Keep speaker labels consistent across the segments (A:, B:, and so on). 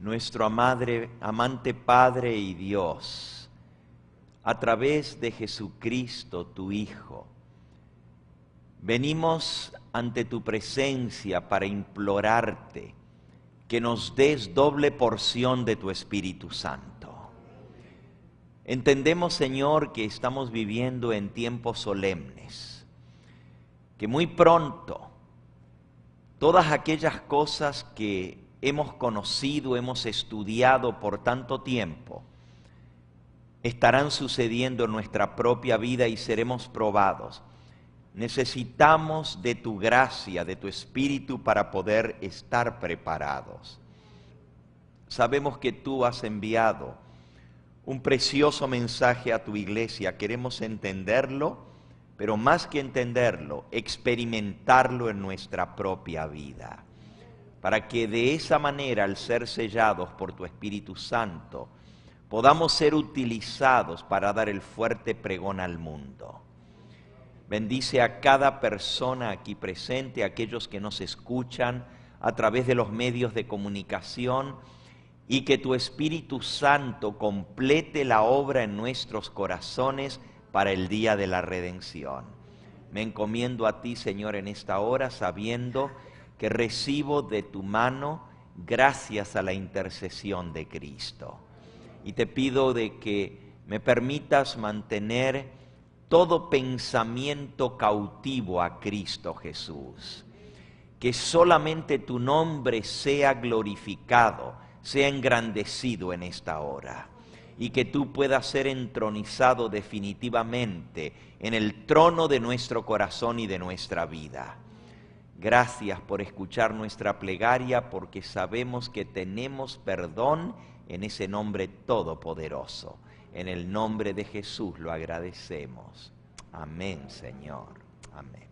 A: nuestro amante Padre y Dios, a través de Jesucristo, tu Hijo, venimos ante tu presencia para implorarte que nos des doble porción de tu Espíritu Santo. Entendemos, Señor, que estamos viviendo en tiempos solemnes, que muy pronto todas aquellas cosas que hemos conocido, hemos estudiado por tanto tiempo, estarán sucediendo en nuestra propia vida y seremos probados. Necesitamos de tu gracia, de tu Espíritu para poder estar preparados. Sabemos que tú has enviado un precioso mensaje a tu iglesia. Queremos entenderlo, pero más que entenderlo, experimentarlo en nuestra propia vida. Para que de esa manera, al ser sellados por tu Espíritu Santo, podamos ser utilizados para dar el fuerte pregón al mundo. Bendice a cada persona aquí presente, a aquellos que nos escuchan a través de los medios de comunicación, y que tu Espíritu Santo complete la obra en nuestros corazones para el día de la redención. Me encomiendo a ti, Señor, en esta hora, sabiendo que recibo de tu mano gracias a la intercesión de Cristo. Y te pido de que me permitas mantener todo pensamiento cautivo a Cristo Jesús. Que solamente tu nombre sea glorificado, sea engrandecido en esta hora. Y que tú puedas ser entronizado definitivamente en el trono de nuestro corazón y de nuestra vida. Gracias por escuchar nuestra plegaria, porque sabemos que tenemos perdón en ese nombre todopoderoso. En el nombre de Jesús lo agradecemos. Amén, Señor. Amén.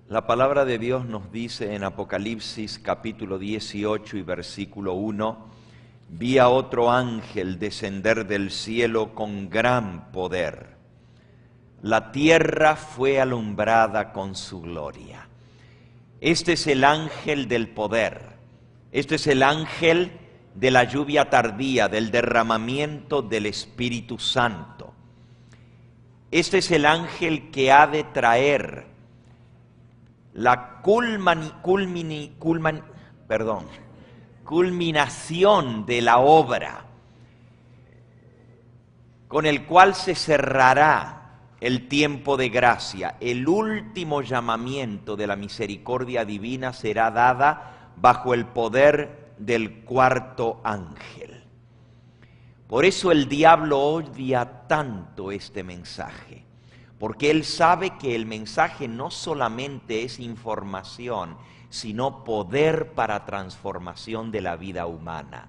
A: La palabra de Dios nos dice en Apocalipsis capítulo 18 y versículo 1, vi a otro ángel descender del cielo con gran poder. La tierra fue alumbrada con su gloria. Este es el ángel del poder. Este es el ángel de la lluvia tardía, del derramamiento del Espíritu Santo. Este es el ángel que ha de traer la culminación de la obra, con el cual se cerrará el tiempo de gracia. El último llamamiento de la misericordia divina será dada bajo el poder del cuarto ángel. Por eso el diablo odia tanto este mensaje, porque él sabe que el mensaje no solamente es información, sino poder para transformación de la vida humana.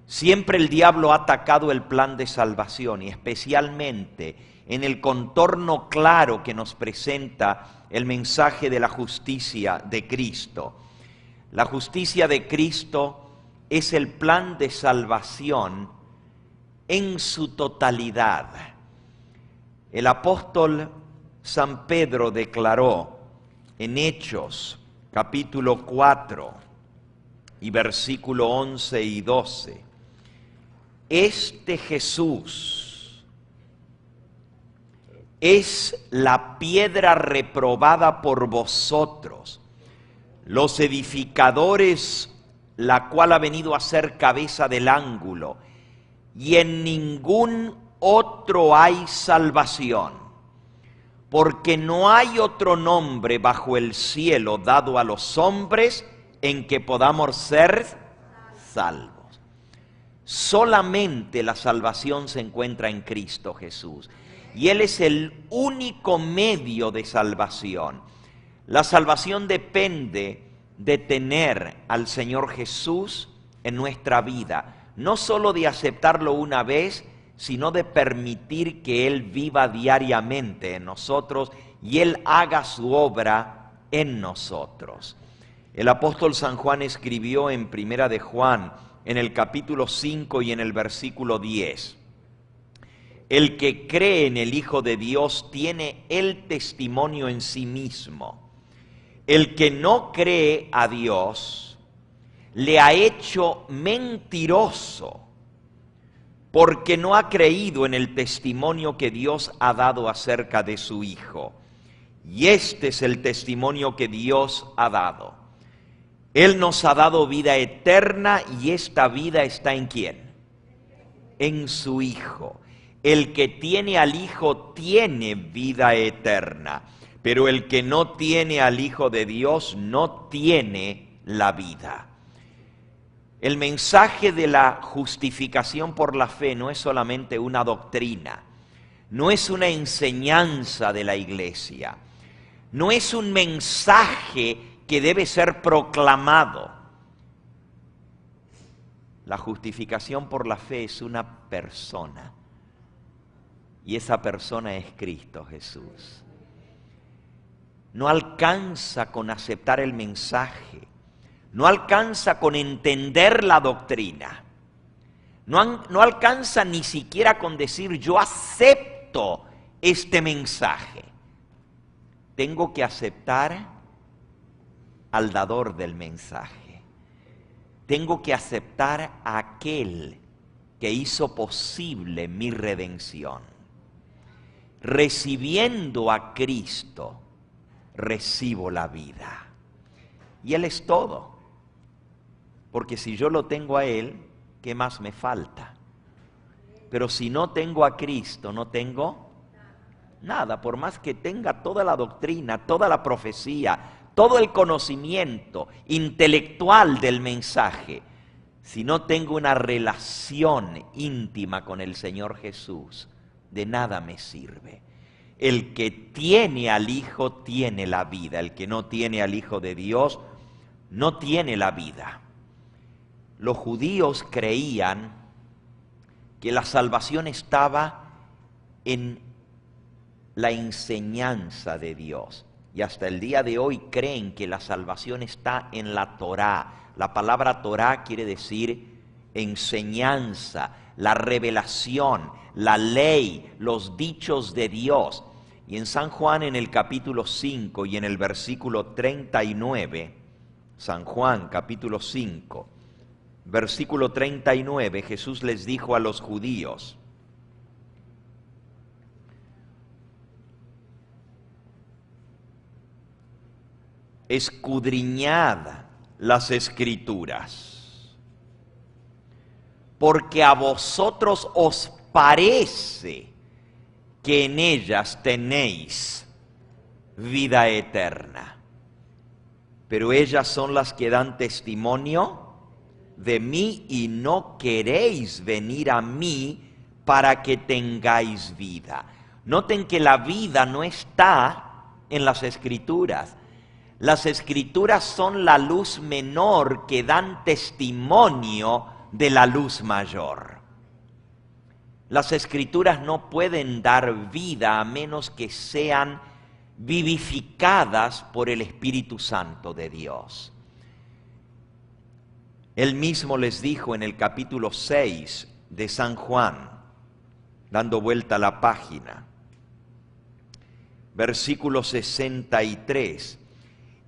A: Siempre el diablo ha atacado el plan de salvación, y especialmente en el contorno claro que nos presenta el mensaje de la justicia de Cristo. La justicia de Cristo es el plan de salvación en su totalidad. El apóstol San Pedro declaró en Hechos capítulo 4 y versículo 11 y 12, este Jesús es la piedra reprobada por vosotros, los edificadores, la cual ha venido a ser cabeza del ángulo, y en ningún otro hay salvación, porque no hay otro nombre bajo el cielo dado a los hombres en que podamos ser salvos. Solamente la salvación se encuentra en Cristo Jesús, y Él es el único medio de salvación. La salvación depende de tener al Señor Jesús en nuestra vida, no solo de aceptarlo una vez, sino de permitir que Él viva diariamente en nosotros y Él haga su obra en nosotros. El apóstol San Juan escribió en Primera de Juan, en el capítulo 5 y en el versículo 10, el que cree en el Hijo de Dios tiene el testimonio en sí mismo. El que no cree a Dios le ha hecho mentiroso, porque no ha creído en el testimonio que Dios ha dado acerca de su Hijo. Y este es el testimonio que Dios ha dado. Él nos ha dado vida eterna y esta vida está ¿en quién? En su Hijo. El que tiene al Hijo tiene vida eterna, pero el que no tiene al Hijo de Dios no tiene la vida. El mensaje de la justificación por la fe no es solamente una doctrina, no es una enseñanza de la iglesia, no es un mensaje que debe ser proclamado. La justificación por la fe es una persona, y esa persona es Cristo Jesús. No alcanza con aceptar el mensaje, no alcanza con entender la doctrina, no alcanza ni siquiera con decir yo acepto este mensaje. Tengo que aceptar al dador del mensaje. Tengo que aceptar a aquel que hizo posible mi redención. Recibiendo a Cristo, recibo la vida. Y Él es todo. Porque si yo lo tengo a Él, ¿qué más me falta? Pero si no tengo a Cristo, no tengo nada. Por más que tenga toda la doctrina, toda la profecía, todo el conocimiento intelectual del mensaje, si no tengo una relación íntima con el Señor Jesús, de nada me sirve. El que tiene al Hijo tiene la vida. El que no tiene al Hijo de Dios no tiene la vida. Los judíos creían que la salvación estaba en la enseñanza de Dios. Y hasta el día de hoy creen que la salvación está en la Torá. La palabra Torá quiere decir enseñanza, la revelación, la ley, los dichos de Dios. Y en San Juan, en el capítulo 5 y en el versículo 39, San Juan capítulo 5, versículo 39, Jesús les dijo a los judíos: escudriñad las Escrituras, porque a vosotros os parece que en ellas tenéis vida eterna, pero ellas son las que dan testimonio de mí y no queréis venir a mí para que tengáis vida. Noten que la vida no está en las Escrituras. Las Escrituras son la luz menor que dan testimonio de la luz mayor. Las Escrituras no pueden dar vida a menos que sean vivificadas por el Espíritu Santo de Dios. Él mismo les dijo en el capítulo 6 de San Juan, dando vuelta a la página, versículo 63,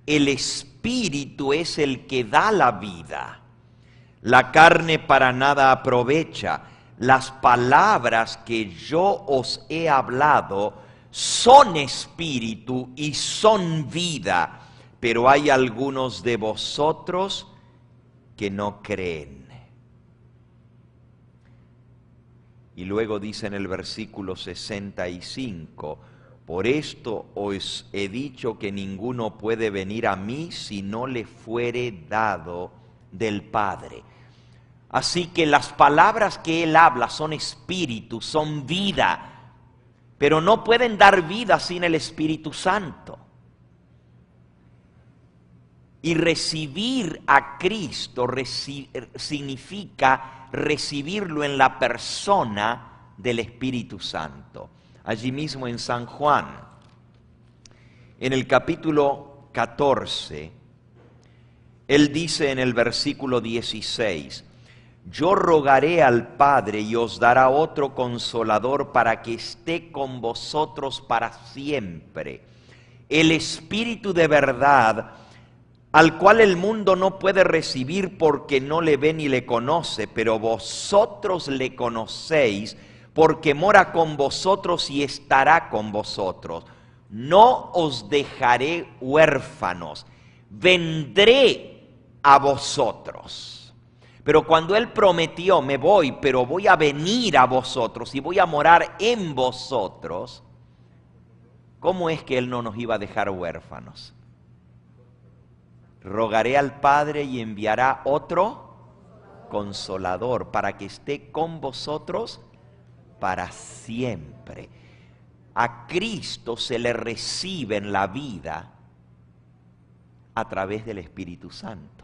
A: el Espíritu es el que da la vida, la carne para nada aprovecha. Las palabras que yo os he hablado son espíritu y son vida, pero hay algunos de vosotros que no creen. Y luego dice en el versículo 65, por esto os he dicho que ninguno puede venir a mí si no le fuere dado del Padre. Así que las palabras que Él habla son espíritu, son vida, pero no pueden dar vida sin el Espíritu Santo. Y recibir a Cristo significa recibirlo en la persona del Espíritu Santo. Allí mismo en San Juan, en el capítulo 14, Él dice en el versículo 16, yo rogaré al Padre y os dará otro consolador para que esté con vosotros para siempre. El Espíritu de verdad, al cual el mundo no puede recibir porque no le ve ni le conoce, pero vosotros le conocéis porque mora con vosotros y estará con vosotros. No os dejaré huérfanos, vendré a vosotros. Pero cuando Él prometió, me voy, pero voy a venir a vosotros y voy a morar en vosotros, ¿cómo es que Él no nos iba a dejar huérfanos? Rogaré al Padre y enviará otro consolador para que esté con vosotros para siempre. A Cristo se le recibe en la vida a través del Espíritu Santo.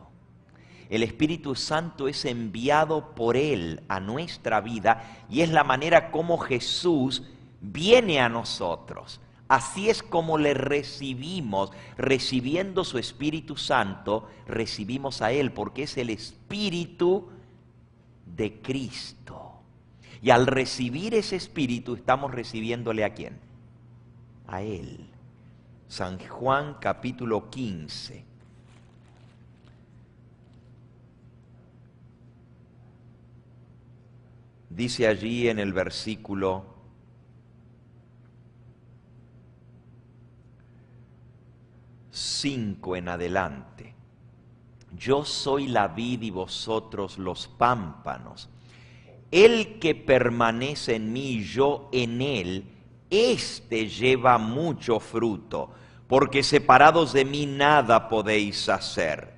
A: El Espíritu Santo es enviado por Él a nuestra vida y es la manera como Jesús viene a nosotros. Así es como le recibimos, recibiendo su Espíritu Santo, recibimos a Él, porque es el Espíritu de Cristo. Y al recibir ese Espíritu, estamos recibiéndole ¿a quién? A Él. San Juan capítulo 15. Dice allí en el versículo 5 en adelante. Yo soy la vid y vosotros los pámpanos. El que permanece en mí y yo en él, éste lleva mucho fruto, porque separados de mí nada podéis hacer.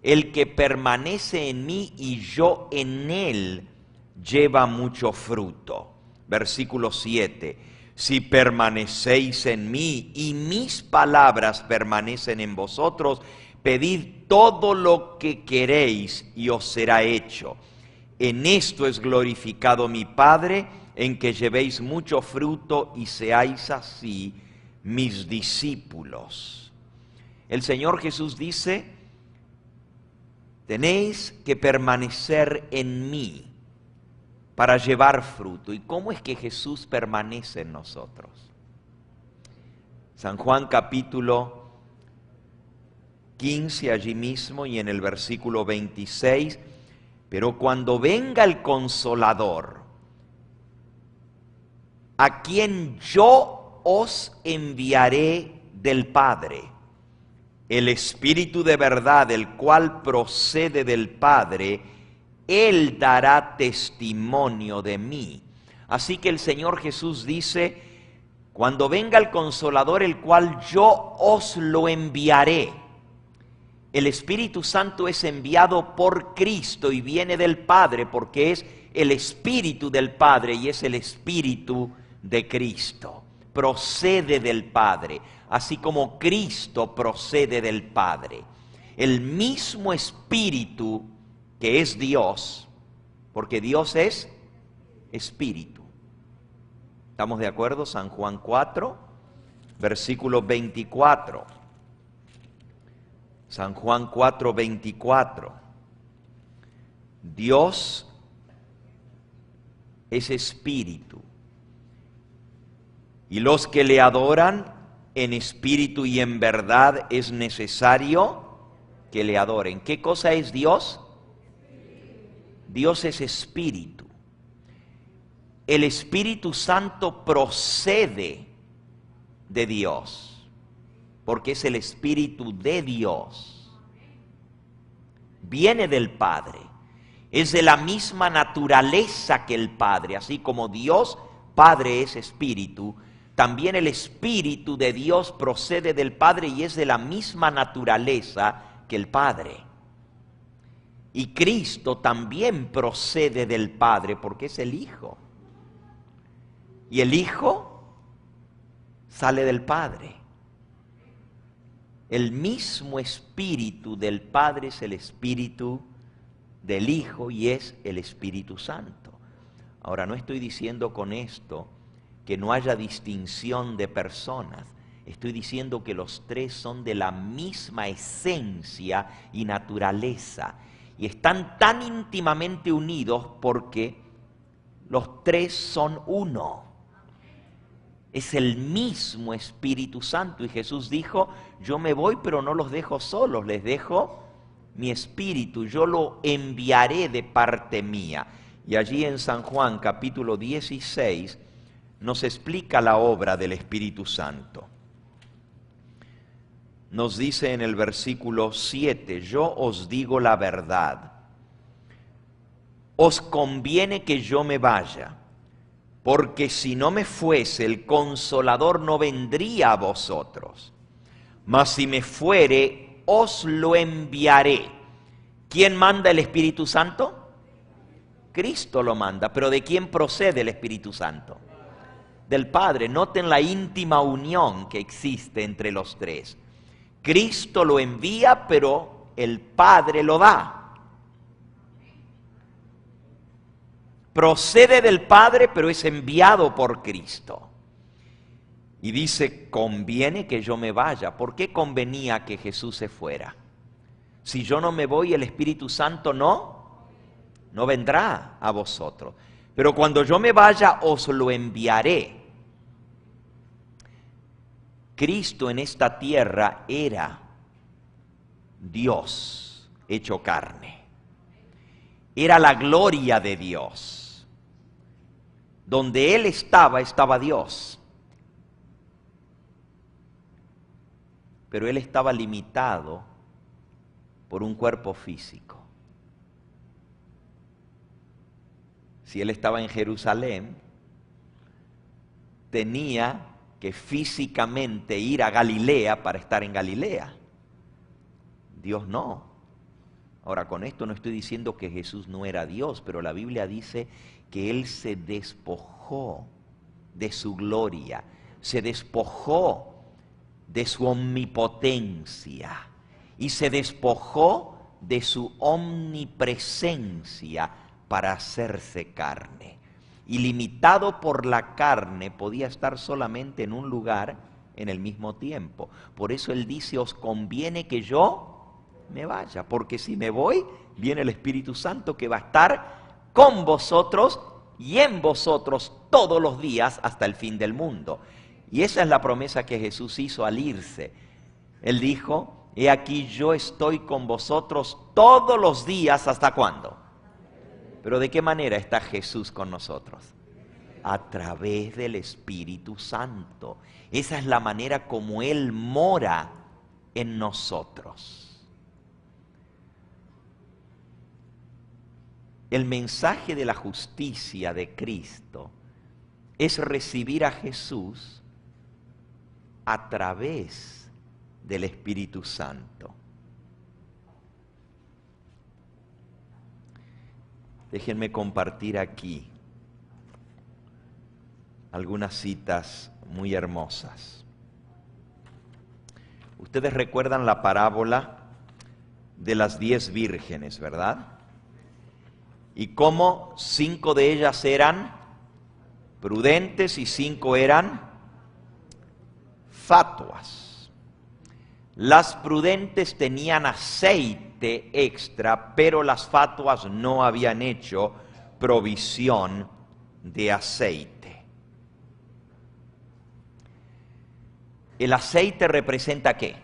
A: El que permanece en mí y yo en él, lleva mucho fruto. Versículo 7. Si permanecéis en mí y mis palabras permanecen en vosotros, pedid todo lo que queréis y os será hecho. En esto es glorificado mi Padre, en que llevéis mucho fruto y seáis así mis discípulos. El Señor Jesús dice, tenéis que permanecer en mí para llevar fruto. ¿Y cómo es que Jesús permanece en nosotros? San Juan capítulo 15, allí mismo, y en el versículo 26, pero cuando venga el Consolador, a quien yo os enviaré del Padre, el Espíritu de verdad, el cual procede del Padre, Él dará testimonio de mí. Así que el Señor Jesús dice, cuando venga el Consolador, el cual yo os lo enviaré. El Espíritu Santo es enviado por Cristo y viene del Padre, porque es el Espíritu del Padre y es el Espíritu de Cristo. Procede del Padre, así como Cristo procede del Padre. El mismo Espíritu que es Dios, porque Dios es Espíritu. ¿Estamos de acuerdo? San Juan 4, versículo 24. San Juan 4, 24. Dios es Espíritu, y los que le adoran en espíritu y en verdad es necesario que le adoren. ¿Qué cosa es Dios? Dios es Espíritu. El Espíritu Santo procede de Dios, porque es el Espíritu de Dios. Viene del Padre. Es de la misma naturaleza que el Padre. Así como Dios, Padre, es Espíritu, también el Espíritu de Dios procede del Padre y es de la misma naturaleza que el Padre. Y Cristo también procede del Padre porque es el Hijo. Y el Hijo sale del Padre. El mismo Espíritu del Padre es el Espíritu del Hijo y es el Espíritu Santo. Ahora, no estoy diciendo con esto que no haya distinción de personas. Estoy diciendo que los tres son de la misma esencia y naturaleza. Y están tan íntimamente unidos porque los tres son uno. Es el mismo Espíritu Santo. Y Jesús dijo, yo me voy pero no los dejo solos, les dejo mi Espíritu, yo lo enviaré de parte mía. Y allí en San Juan capítulo 16 nos explica la obra del Espíritu Santo. Nos dice en el versículo 7, yo os digo la verdad, os conviene que yo me vaya, porque si no me fuese, el Consolador no vendría a vosotros. Mas si me fuere, os lo enviaré. ¿Quién manda el Espíritu Santo? Cristo lo manda. ¿Pero de quién procede el Espíritu Santo? Del Padre. Noten la íntima unión que existe entre los tres. Cristo lo envía, pero el Padre lo da. Procede del Padre, pero es enviado por Cristo. Y dice, conviene que yo me vaya. ¿Por qué convenía que Jesús se fuera? Si yo no me voy, el Espíritu Santo no vendrá a vosotros. Pero cuando yo me vaya, os lo enviaré. Cristo en esta tierra era Dios hecho carne. Era la gloria de Dios. Donde Él estaba, estaba Dios. Pero Él estaba limitado por un cuerpo físico. Si Él estaba en Jerusalén, tenía que físicamente ir a Galilea para estar en Galilea. Dios no. Ahora, con esto no estoy diciendo que Jesús no era Dios, pero la Biblia dice que Él se despojó de su gloria, se despojó de su omnipotencia y se despojó de su omnipresencia para hacerse carne. Y limitado por la carne, podía estar solamente en un lugar en el mismo tiempo. Por eso Él dice, os conviene que yo me vaya, porque si me voy, viene el Espíritu Santo que va a estar con vosotros y en vosotros todos los días hasta el fin del mundo. Y esa es la promesa que Jesús hizo al irse. Él dijo, he aquí yo estoy con vosotros todos los días, ¿hasta cuándo? Pero ¿de qué manera está Jesús con nosotros? A través del Espíritu Santo. Esa es la manera como Él mora en nosotros. El mensaje de la justicia de Cristo es recibir a Jesús a través del Espíritu Santo. Déjenme compartir aquí algunas citas muy hermosas. Ustedes recuerdan la parábola de las 10 vírgenes, ¿verdad? Y cómo 5 de ellas eran prudentes y 5 eran fatuas. Las prudentes tenían aceite extra, pero las fatuas no habían hecho provisión de aceite. ¿El aceite representa qué?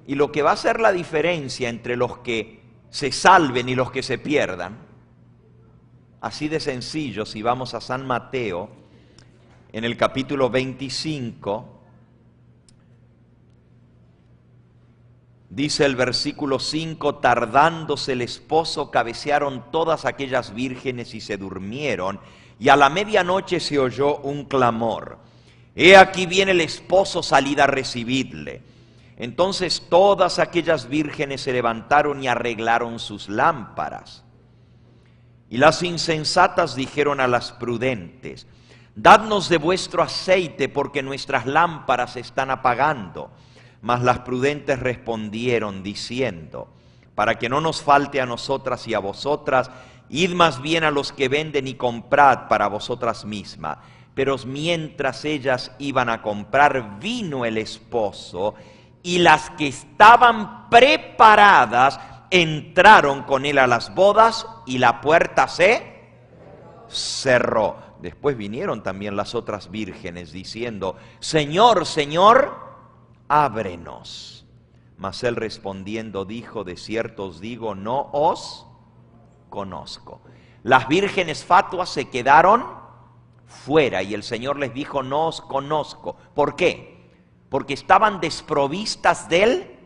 A: Y lo que va a hacer la diferencia entre los que se salven y los que se pierdan, así de sencillo, si vamos a San Mateo, en el capítulo 25, dice el versículo 5, tardándose el esposo, cabecearon todas aquellas vírgenes y se durmieron, y a la medianoche se oyó un clamor. He aquí viene el esposo, salid a recibidle. Entonces todas aquellas vírgenes se levantaron y arreglaron sus lámparas. Y las insensatas dijeron a las prudentes, dadnos de vuestro aceite, porque nuestras lámparas se están apagando. Mas las prudentes respondieron diciendo, para que no nos falte a nosotras y a vosotras, id más bien a los que venden y comprad para vosotras mismas. Pero mientras ellas iban a comprar, vino el esposo, y las que estaban preparadas entraron con él a las bodas, y la puerta se cerró. Después vinieron también las otras vírgenes diciendo: Señor, Señor, ábrenos. Mas él respondiendo dijo: de cierto os digo, no os conozco. Las vírgenes fatuas se quedaron fuera y el Señor les dijo: no os conozco. ¿Por qué? Porque estaban desprovistas del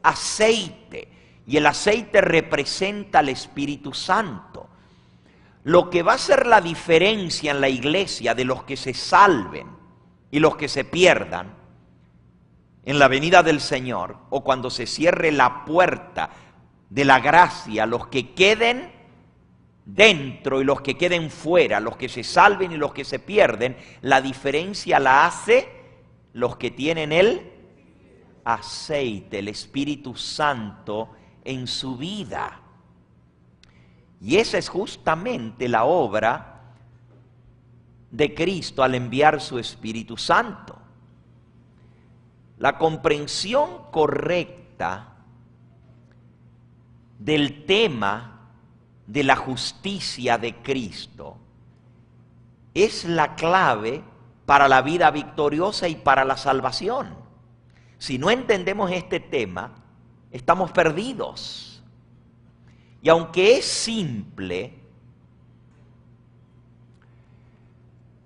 A: aceite, y el aceite representa al Espíritu Santo. Lo que va a ser la diferencia en la iglesia de los que se salven y los que se pierdan en la venida del Señor, o cuando se cierre la puerta de la gracia, los que queden dentro y los que queden fuera, los que se salven y los que se pierden, la diferencia la hace los que tienen el aceite, el Espíritu Santo en su vida. Y esa es justamente la obra de Cristo al enviar su Espíritu Santo. La comprensión correcta del tema de la justicia de Cristo es la clave para la vida victoriosa y para la salvación. Si no entendemos este tema, estamos perdidos. Y aunque es simple,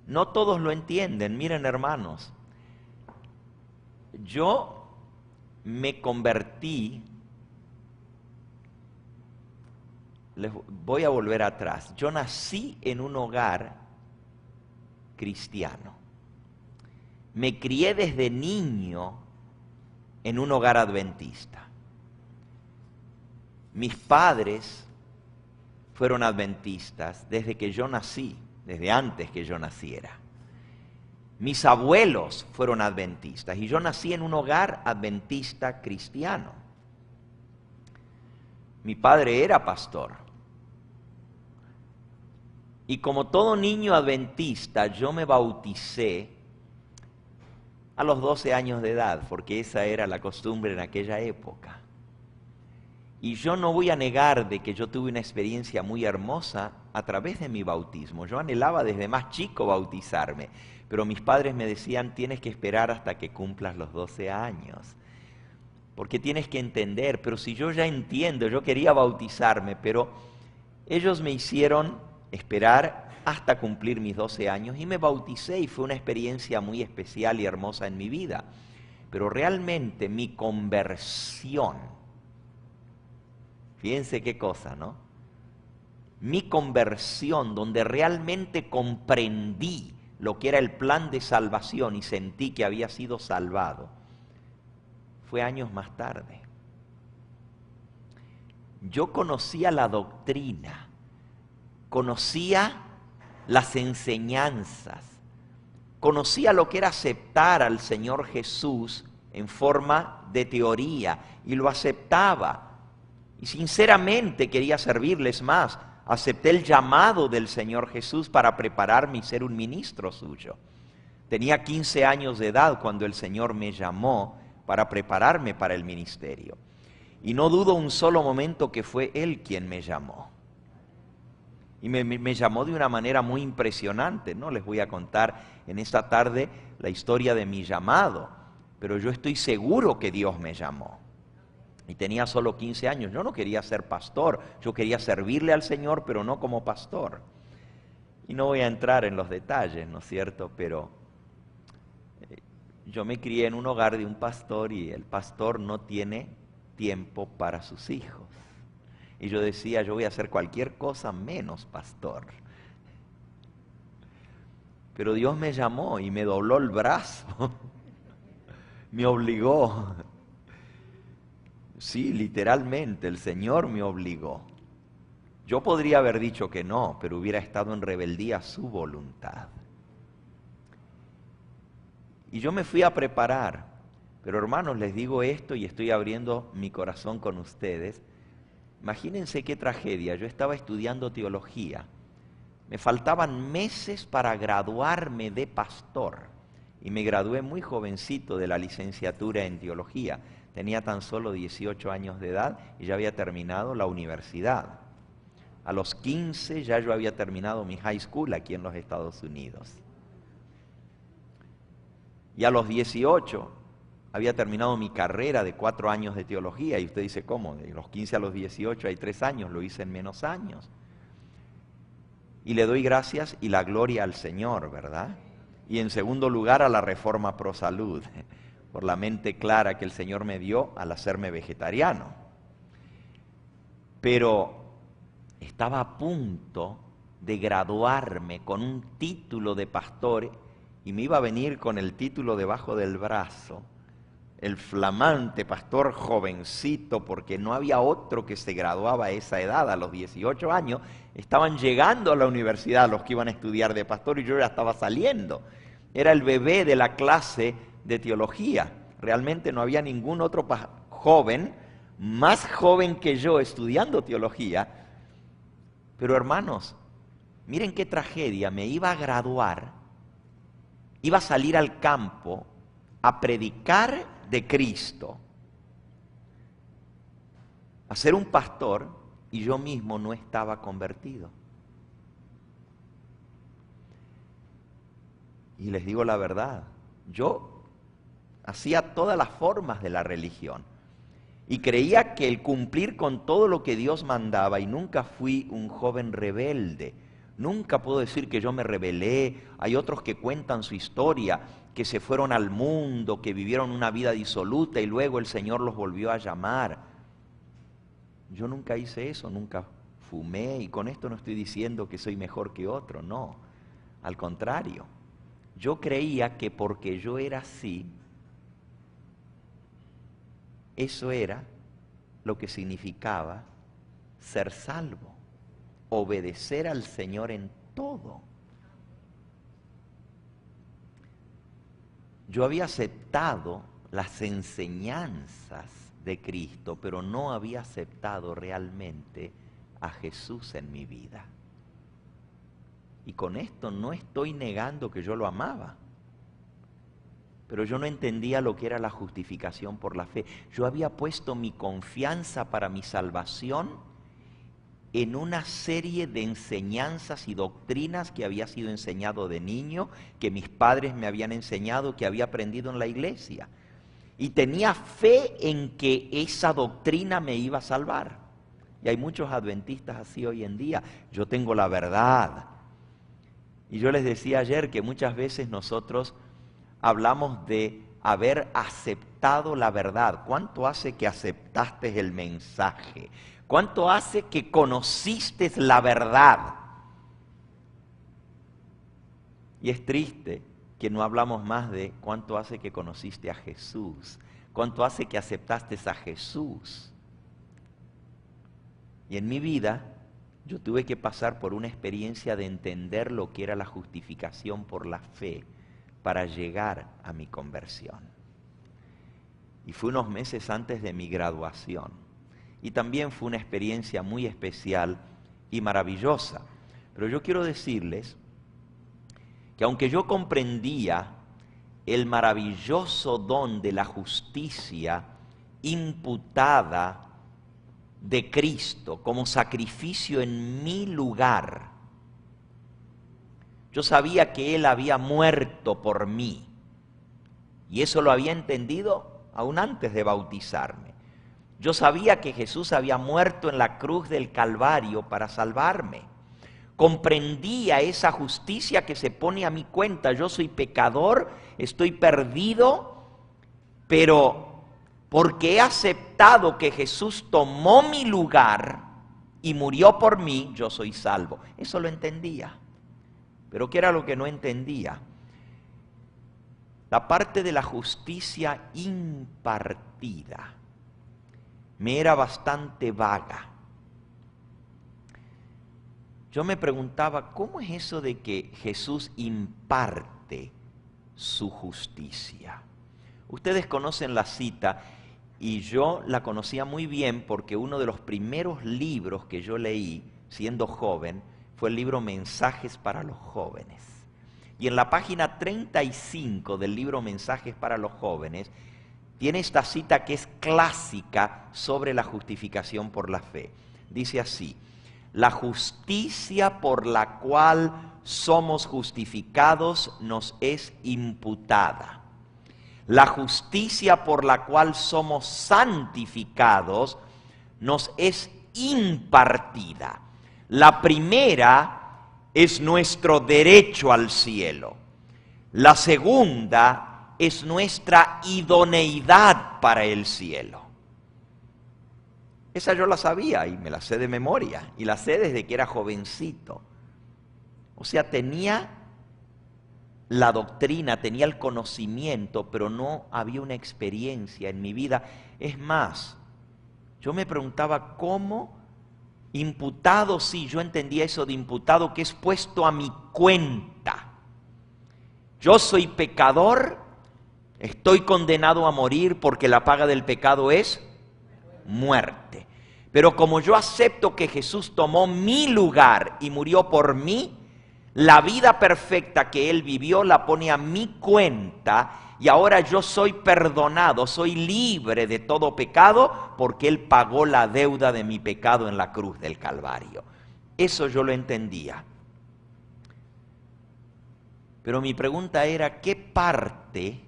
A: no todos lo entienden. Miren, hermanos, yo me convertí, les voy a volver atrás, yo nací en un hogar cristiano. Me crié desde niño en un hogar adventista. Mis padres fueron adventistas desde que yo nací, desde antes que yo naciera. Mis abuelos fueron adventistas y yo nací en un hogar adventista cristiano. Mi padre era pastor. Y como todo niño adventista, yo me bauticé a los 12 años de edad, porque esa era la costumbre en aquella época. Y yo no voy a negar de que yo tuve una experiencia muy hermosa a través de mi bautismo. Yo anhelaba desde más chico bautizarme, pero mis padres me decían: tienes que esperar hasta que cumplas los 12 años, porque tienes que entender. Pero si yo ya entiendo, yo quería bautizarme, pero ellos me hicieron esperar hasta cumplir mis 12 años y me bauticé, y fue una experiencia muy especial y hermosa en mi vida. Pero realmente mi conversión, fíjense qué cosa, ¿no? Mi conversión, donde realmente comprendí lo que era el plan de salvación y sentí que había sido salvado, fue años más tarde. Yo conocía la doctrina, conocía las enseñanzas, conocía lo que era aceptar al Señor Jesús en forma de teoría, y lo aceptaba. Y sinceramente quería servirles más. Acepté el llamado del Señor Jesús para prepararme y ser un ministro suyo. Tenía 15 años de edad cuando el Señor me llamó para prepararme para el ministerio. Y no dudo un solo momento que fue Él quien me llamó. Y me llamó de una manera muy impresionante. No les voy a contar en esta tarde la historia de mi llamado, pero yo estoy seguro que Dios me llamó. Y tenía solo 15 años. Yo no quería ser pastor, yo quería servirle al Señor, pero no como pastor. Y no voy a entrar en los detalles, ¿no es cierto? Pero yo me crié en un hogar de un pastor, y el pastor no tiene tiempo para sus hijos. Y yo decía: yo voy a hacer cualquier cosa menos pastor. Pero Dios me llamó y me dobló el brazo, me obligó. Sí, literalmente, el Señor me obligó. Yo podría haber dicho que no, pero hubiera estado en rebeldía a su voluntad. Y yo me fui a preparar. Pero hermanos, les digo esto y estoy abriendo mi corazón con ustedes. Imagínense qué tragedia. Yo estaba estudiando teología Me faltaban meses para graduarme de pastor y me gradué muy jovencito de la licenciatura en teología. Tenía tan solo 18 años de edad y ya había terminado la universidad. A los 15 ya yo había terminado mi high school aquí en los Estados Unidos. Y a los 18 había terminado mi carrera de 4 años de teología. Y usted dice, ¿cómo? De los 15 a los 18 hay 3 años, lo hice en menos años. Y le doy gracias y la gloria al Señor, ¿verdad? Y en segundo lugar a la Reforma Pro Salud, por la mente clara que el Señor me dio al hacerme vegetariano. Pero estaba a punto de graduarme con un título de pastor y me iba a venir con el título debajo del brazo, el flamante pastor jovencito, porque no había otro que se graduaba a esa edad, a los 18 años. Estaban llegando a la universidad los que iban a estudiar de pastor y yo ya estaba saliendo. Era el bebé de la clase de teología. Realmente no había ningún otro joven, más joven que yo, estudiando teología. Pero hermanos, miren qué tragedia, me iba a graduar, iba a salir al campo a predicar de Cristo, a ser un pastor, y yo mismo no estaba convertido. Y les digo la verdad, yo hacía todas las formas de la religión y creía que el cumplir con todo lo que Dios mandaba, y nunca fui un joven rebelde, nunca puedo decir que yo me rebelé. Hay otros que cuentan su historia, que se fueron al mundo, que vivieron una vida disoluta y luego el Señor los volvió a llamar. Yo nunca hice eso, nunca fumé, y con esto no estoy diciendo que soy mejor que otro, no, al contrario. Yo creía que porque yo era así, eso era lo que significaba ser salvo, obedecer al Señor en todo. Yo había aceptado las enseñanzas de Cristo, pero no había aceptado realmente a Jesús en mi vida. Y con esto no estoy negando que yo lo amaba, pero yo no entendía lo que era la justificación por la fe. Yo había puesto mi confianza para mi salvación en una serie de enseñanzas y doctrinas que había sido enseñado de niño, que mis padres me habían enseñado, que había aprendido en la iglesia. Y tenía fe en que esa doctrina me iba a salvar. Y hay muchos adventistas así hoy en día. Yo tengo la verdad. Y yo les decía ayer que muchas veces nosotros hablamos de haber aceptado la verdad. ¿Cuánto hace que aceptaste el mensaje? ¿Cuánto hace que conociste la verdad? Y es triste que no hablamos más de cuánto hace que conociste a Jesús, cuánto hace que aceptaste a Jesús. Y en mi vida yo tuve que pasar por una experiencia de entender lo que era la justificación por la fe para llegar a mi conversión. Y fue unos meses antes de mi graduación. Y también fue una experiencia muy especial y maravillosa. Pero yo quiero decirles que aunque yo comprendía el maravilloso don de la justicia imputada de Cristo como sacrificio en mi lugar, yo sabía que Él había muerto por mí. Y eso lo había entendido aún antes de bautizarme. Yo sabía que Jesús había muerto en la cruz del Calvario para salvarme. Comprendía esa justicia que se pone a mi cuenta. Yo soy pecador, estoy perdido, pero porque he aceptado que Jesús tomó mi lugar y murió por mí, yo soy salvo. Eso lo entendía. Pero ¿qué era lo que no entendía? La parte de la justicia impartida me era bastante vaga. Yo me preguntaba, ¿cómo es eso de que Jesús imparte su justicia? Ustedes conocen la cita y yo la conocía muy bien porque uno de los primeros libros que yo leí siendo joven fue el libro Mensajes para los Jóvenes. Y en la página 35 del libro Mensajes para los Jóvenes, tiene esta cita que es clásica sobre la justificación por la fe. Dice así: la justicia por la cual somos justificados nos es imputada. La justicia por la cual somos santificados nos es impartida. La primera es nuestro derecho al cielo. La segunda es nuestra idoneidad para el cielo. Esa yo la sabía y me la sé de memoria, y la sé desde que era jovencito. O sea, tenía la doctrina, tenía el conocimiento, pero no había una experiencia en mi vida. Es más, yo me preguntaba cómo imputado, sí, yo entendía eso de imputado, que es puesto a mi cuenta. Yo soy pecador, estoy condenado a morir porque la paga del pecado es muerte. Pero como yo acepto que Jesús tomó mi lugar y murió por mí, la vida perfecta que Él vivió la pone a mi cuenta y ahora yo soy perdonado, soy libre de todo pecado porque Él pagó la deuda de mi pecado en la cruz del Calvario. Eso yo lo entendía. Pero mi pregunta era, ¿qué parte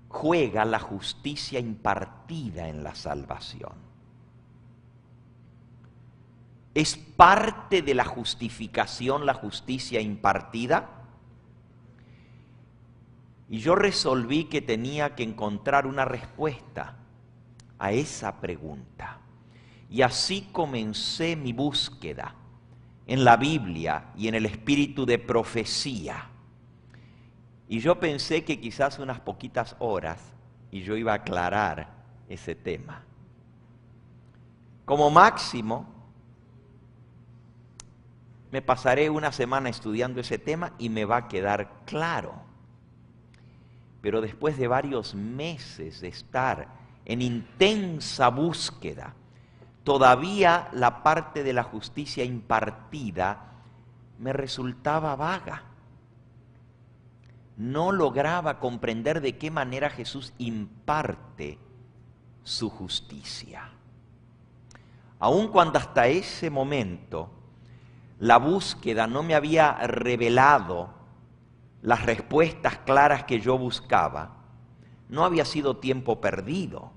A: juega la justicia impartida en la salvación? ¿Es parte de la justificación la justicia impartida? Y yo resolví que tenía que encontrar una respuesta a esa pregunta. Y así comencé mi búsqueda en la Biblia y en el espíritu de profecía. Y yo pensé que quizás unas poquitas horas y yo iba a aclarar ese tema. Como máximo, me pasaré una semana estudiando ese tema y me va a quedar claro. Pero después de varios meses de estar en intensa búsqueda, todavía la parte de la justicia impartida me resultaba vaga. No lograba comprender de qué manera Jesús imparte su justicia. Aun cuando hasta ese momento la búsqueda no me había revelado las respuestas claras que yo buscaba, no había sido tiempo perdido,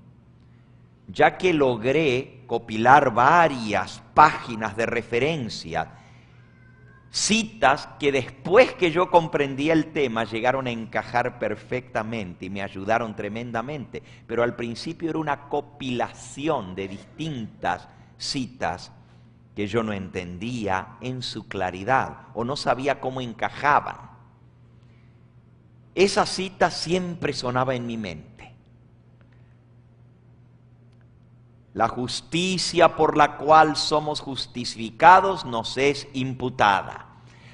A: ya que logré copilar varias páginas de referencia, citas que después que yo comprendí el tema llegaron a encajar perfectamente y me ayudaron tremendamente, pero al principio era una compilación de distintas citas que yo no entendía en su claridad o no sabía cómo encajaban. Esa cita siempre sonaba en mi mente. La justicia por la cual somos justificados nos es imputada.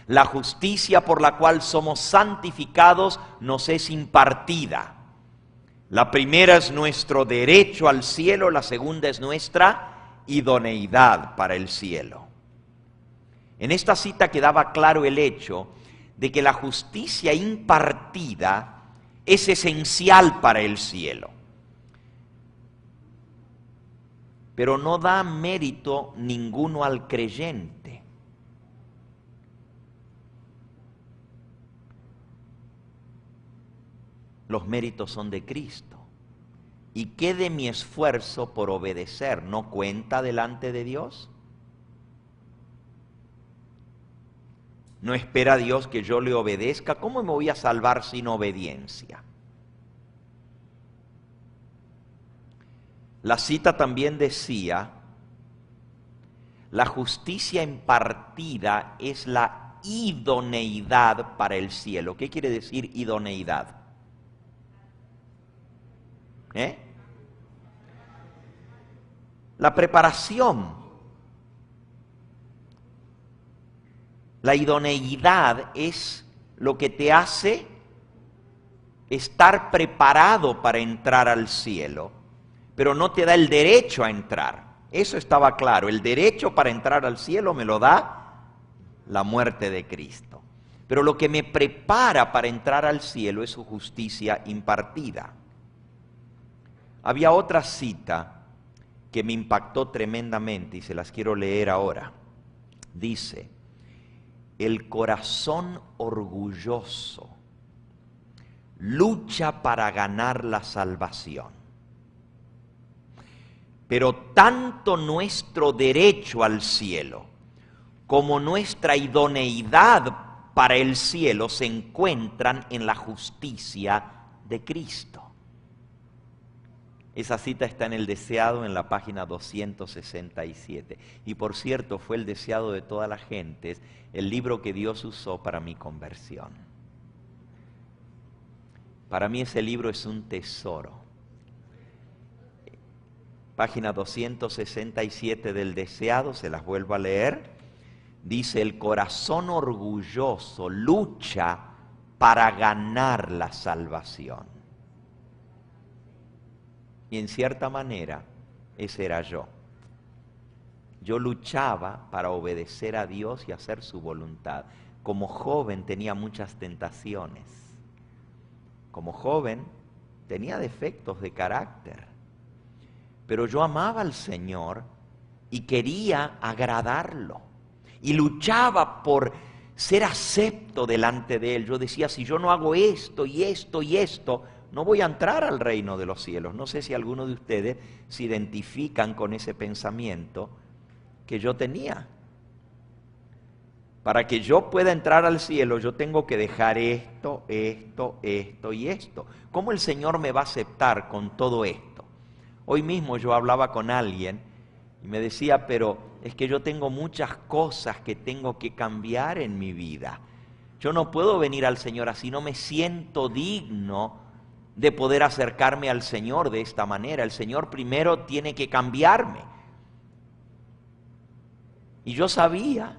A: La justicia por la cual somos santificados nos es impartida. La primera es nuestro derecho al cielo, la segunda es nuestra idoneidad para el cielo. En esta cita quedaba claro el hecho de que la justicia impartida es esencial para el cielo. Pero no da mérito ninguno al creyente. Los méritos son de Cristo. ¿Y qué de mi esfuerzo por obedecer no cuenta delante de Dios? ¿No espera Dios que yo le obedezca? ¿Cómo me voy a salvar sin obediencia? La cita también decía, la justicia impartida es la idoneidad para el cielo. ¿Qué quiere decir idoneidad? La preparación. La idoneidad es lo que te hace estar preparado para entrar al cielo, pero no te da el derecho a entrar. Eso estaba claro. El derecho para entrar al cielo me lo da la muerte de Cristo. Pero lo que me prepara para entrar al cielo es su justicia impartida. Había otra cita que me impactó tremendamente y se las quiero leer ahora. Dice: el corazón orgulloso lucha para ganar la salvación, pero tanto nuestro derecho al cielo como nuestra idoneidad para el cielo se encuentran en la justicia de Cristo. Esa cita está en El Deseado, en la página 267. Y por cierto, fue el deseado de toda la gente, el libro que Dios usó para mi conversión. Para mí ese libro es un tesoro. Página 267 del Deseado, se las vuelvo a leer. Dice: el corazón orgulloso lucha para ganar la salvación. Y en cierta manera, ese era yo. Yo luchaba para obedecer a Dios y hacer su voluntad. Como joven tenía muchas tentaciones. Como joven tenía defectos de carácter. Pero yo amaba al Señor y quería agradarlo. Y luchaba por ser acepto delante de Él. Yo decía, si yo no hago esto y esto y esto, no voy a entrar al reino de los cielos. No sé si alguno de ustedes se identifican con ese pensamiento que yo tenía. Para que yo pueda entrar al cielo, yo tengo que dejar esto, esto, esto y esto. ¿Cómo el Señor me va a aceptar con todo esto? Hoy mismo yo hablaba con alguien y me decía, pero es que yo tengo muchas cosas que tengo que cambiar en mi vida. Yo no puedo venir al Señor así, no me siento digno de poder acercarme al Señor de esta manera. El Señor primero tiene que cambiarme. Y yo sabía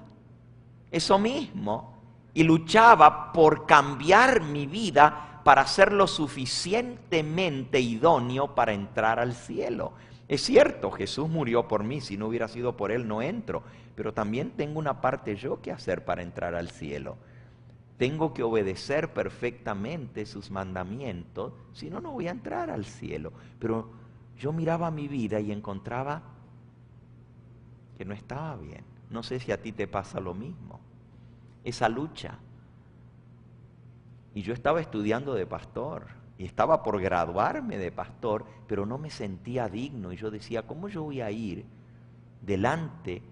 A: eso mismo y luchaba por cambiar mi vida para ser lo suficientemente idóneo para entrar al cielo. Es cierto, Jesús murió por mí, si no hubiera sido por Él no entro, pero también tengo una parte yo que hacer para entrar al cielo. Tengo que obedecer perfectamente sus mandamientos, si no, no voy a entrar al cielo. Pero yo miraba mi vida y encontraba que no estaba bien. No sé si a ti te pasa lo mismo, esa lucha. Y yo estaba estudiando de pastor y estaba por graduarme de pastor, pero no me sentía digno. Y yo decía, ¿cómo yo voy a ir delante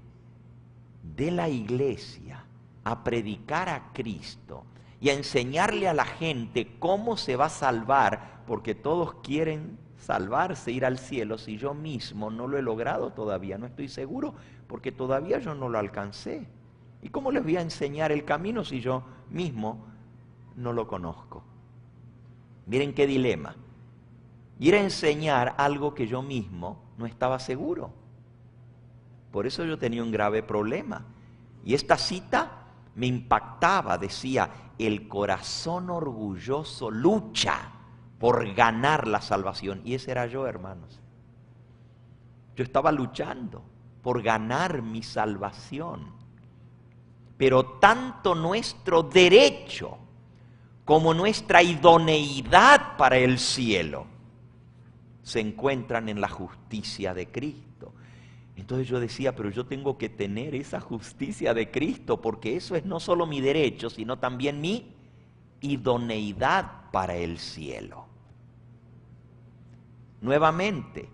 A: de la iglesia a predicar a Cristo y a enseñarle a la gente cómo se va a salvar? Porque todos quieren salvarse, ir al cielo, si yo mismo no lo he logrado todavía, no estoy seguro, porque todavía yo no lo alcancé. ¿Y cómo les voy a enseñar el camino si yo mismo no lo conozco? Miren qué dilema. Ir a enseñar algo que yo mismo no estaba seguro. Por eso yo tenía un grave problema. Y esta cita me impactaba, decía, el corazón orgulloso lucha por ganar la salvación. Y ese era yo, hermanos. Yo estaba luchando por ganar mi salvación. Pero tanto nuestro derecho como nuestra idoneidad para el cielo se encuentran en la justicia de Cristo. Entonces yo decía, pero yo tengo que tener esa justicia de Cristo, porque eso es no solo mi derecho, sino también mi idoneidad para el cielo. Nuevamente,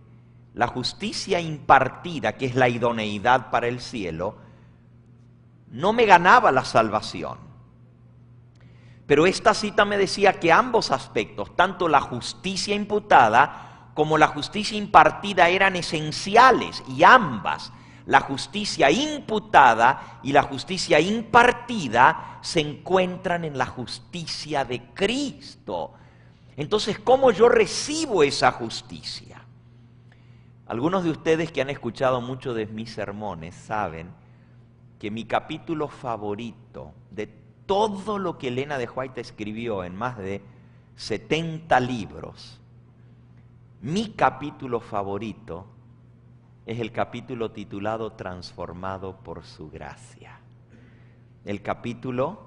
A: la justicia impartida, que es la idoneidad para el cielo, no me ganaba la salvación. Pero esta cita me decía que ambos aspectos, tanto la justicia imputada como la justicia impartida, eran esenciales, y ambas, la justicia imputada y la justicia impartida, se encuentran en la justicia de Cristo. Entonces, ¿cómo yo recibo esa justicia? Algunos de ustedes que han escuchado mucho de mis sermones saben que mi capítulo favorito de todo lo que Elena de White escribió en más de 70 libros, mi capítulo favorito es el capítulo titulado Transformado por su gracia. El capítulo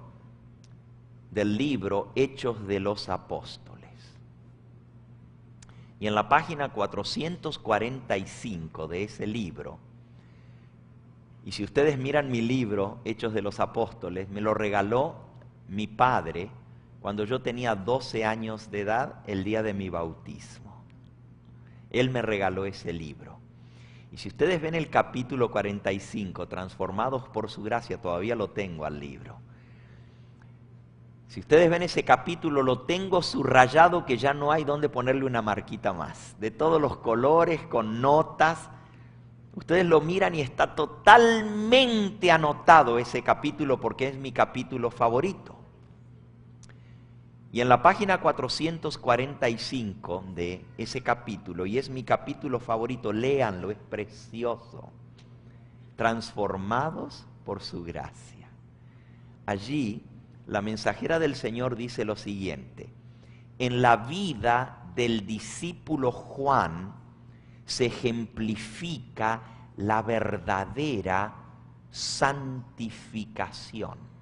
A: del libro Hechos de los Apóstoles. Y en la página 445 de ese libro, y si ustedes miran mi libro, Hechos de los Apóstoles, me lo regaló mi padre cuando yo tenía 12 años de edad, el día de mi bautismo. Él me regaló ese libro. Y si ustedes ven el capítulo 45, Transformados por su gracia, todavía lo tengo al libro. Si ustedes ven ese capítulo, lo tengo subrayado que ya no hay donde ponerle una marquita más. De todos los colores, con notas. Ustedes lo miran y está totalmente anotado ese capítulo porque es mi capítulo favorito. Y en la página 445 de ese capítulo, y es mi capítulo favorito, léanlo, es precioso. Transformados por su gracia. Allí, la mensajera del Señor dice lo siguiente: en la vida del discípulo Juan se ejemplifica la verdadera santificación.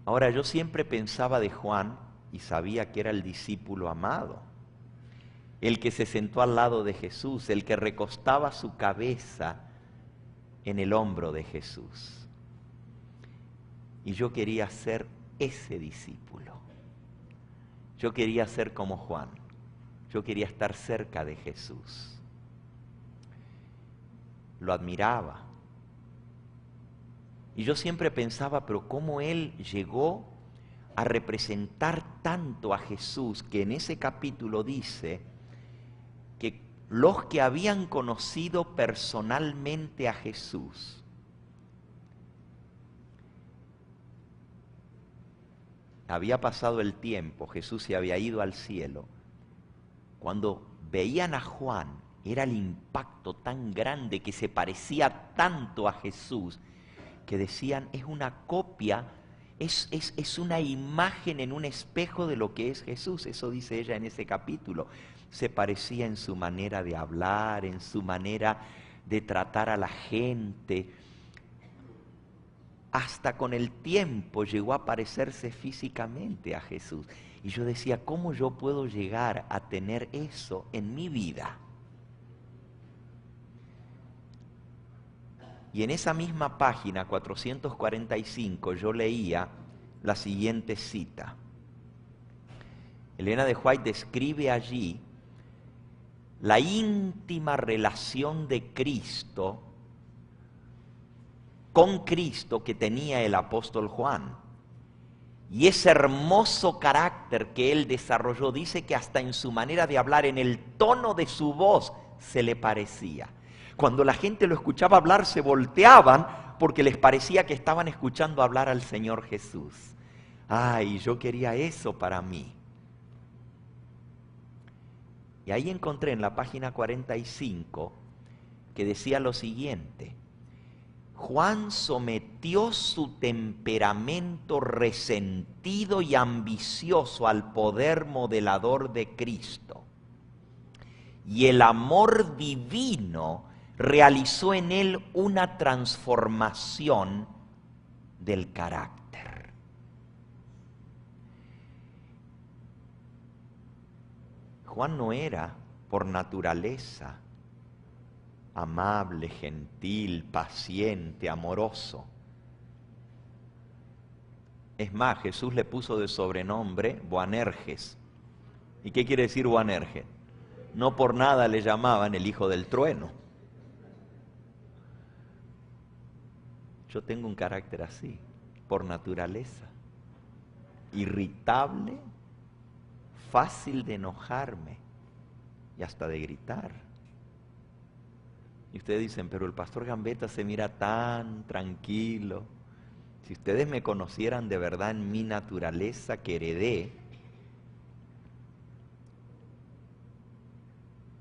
A: Ahora, yo siempre pensaba de Juan y sabía que era el discípulo amado, el que se sentó al lado de Jesús, el que recostaba su cabeza en el hombro de Jesús. Y yo quería ser ese discípulo. Yo quería ser como Juan. Yo quería estar cerca de Jesús. Lo admiraba. Y yo siempre pensaba, pero ¿cómo él llegó a representar tanto a Jesús? Que en ese capítulo dice que los que habían conocido personalmente a Jesús había pasado el tiempo, Jesús se había ido al cielo. Cuando veían a Juan, era el impacto tan grande que se parecía tanto a Jesús, que decían, es una copia, es una imagen en un espejo de lo que es Jesús. Eso dice ella en ese capítulo. Se parecía en su manera de hablar, en su manera de tratar a la gente. Hasta con el tiempo llegó a parecerse físicamente a Jesús. Y yo decía, ¿cómo yo puedo llegar a tener eso en mi vida? Y en esa misma página, 445, yo leía la siguiente cita. Elena de White describe allí la íntima relación de Cristo con Cristo que tenía el apóstol Juan. Y ese hermoso carácter que él desarrolló, dice que hasta en su manera de hablar, en el tono de su voz, se le parecía. Cuando la gente lo escuchaba hablar, se volteaban porque les parecía que estaban escuchando hablar al Señor Jesús. Ay, yo quería eso para mí. Y ahí encontré en la página 45 que decía lo siguiente: Juan sometió su temperamento resentido y ambicioso al poder modelador de Cristo, y el amor divino realizó en él una transformación del carácter. Juan no era por naturaleza amable, gentil, paciente, amoroso. Es más, Jesús le puso de sobrenombre Boanerges. ¿Y qué quiere decir Boanerges? No por nada le llamaban el hijo del trueno. Yo tengo un carácter así, por naturaleza. Irritable, fácil de enojarme y hasta de gritar. Y ustedes dicen, pero el pastor Gambetta se mira tan tranquilo. Si ustedes me conocieran de verdad en mi naturaleza que heredé,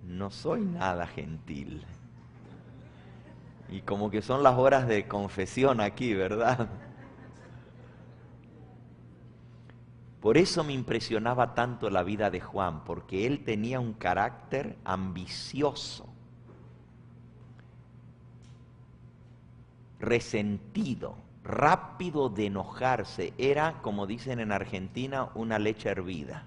A: no soy nada gentil. Y como que son las horas de confesión aquí, ¿verdad? Por eso me impresionaba tanto la vida de Juan, porque él tenía un carácter ambicioso, resentido, rápido de enojarse. Era, como dicen en Argentina, una leche hervida.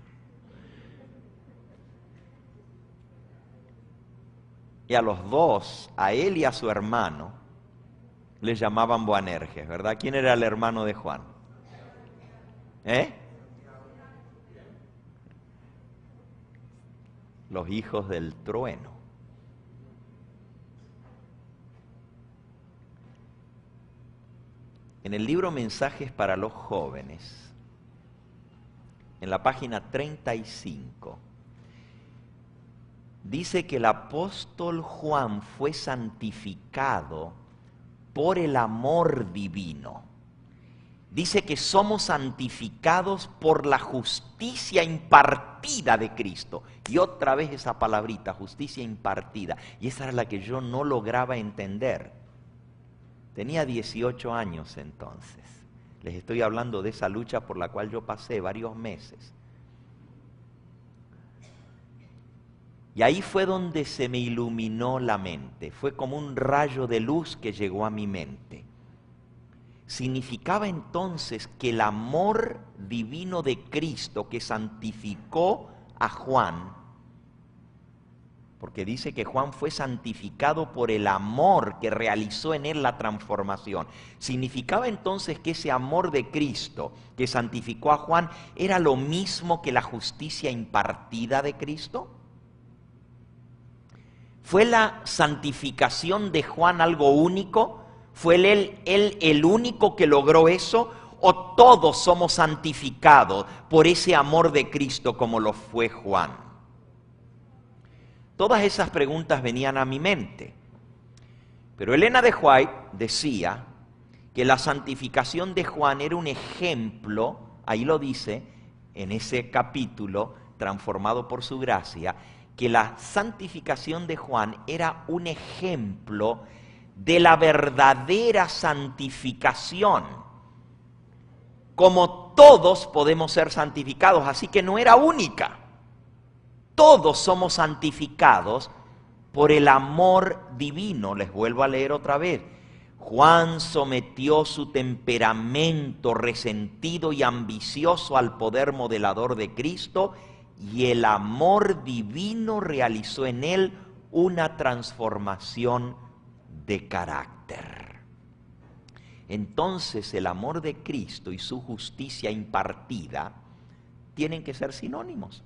A: Y a los dos, a él y a su hermano, les llamaban Boanerges, ¿verdad? ¿Quién era el hermano de Juan? Los hijos del trueno. En el libro Mensajes para los Jóvenes, en la página 35, dice que el apóstol Juan fue santificado por el amor divino. Dice que somos santificados por la justicia impartida de Cristo. Y otra vez esa palabrita, justicia impartida. Y esa era la que yo no lograba entender. Tenía 18 años entonces. Les estoy hablando de esa lucha por la cual yo pasé varios meses. Y ahí fue donde se me iluminó la mente. Fue como un rayo de luz que llegó a mi mente. Significaba entonces que el amor divino de Cristo que santificó a Juan, porque dice que Juan fue santificado por el amor que realizó en él la transformación. Significaba entonces que ese amor de Cristo que santificó a Juan era lo mismo que la justicia impartida de Cristo. ¿Fue la santificación de Juan algo único? ¿Fue él el único que logró eso? ¿O todos somos santificados por ese amor de Cristo como lo fue Juan? Todas esas preguntas venían a mi mente. Pero Elena de White decía que la santificación de Juan era un ejemplo, ahí lo dice, en ese capítulo, transformado por su gracia, que la santificación de Juan era un ejemplo de la verdadera santificación. Como todos podemos ser santificados, así que no era única. Todos somos santificados por el amor divino. Les vuelvo a leer otra vez. Juan sometió su temperamento resentido y ambicioso al poder modelador de Cristo, y el amor divino realizó en él una transformación de carácter. Entonces el amor de Cristo y su justicia impartida tienen que ser sinónimos.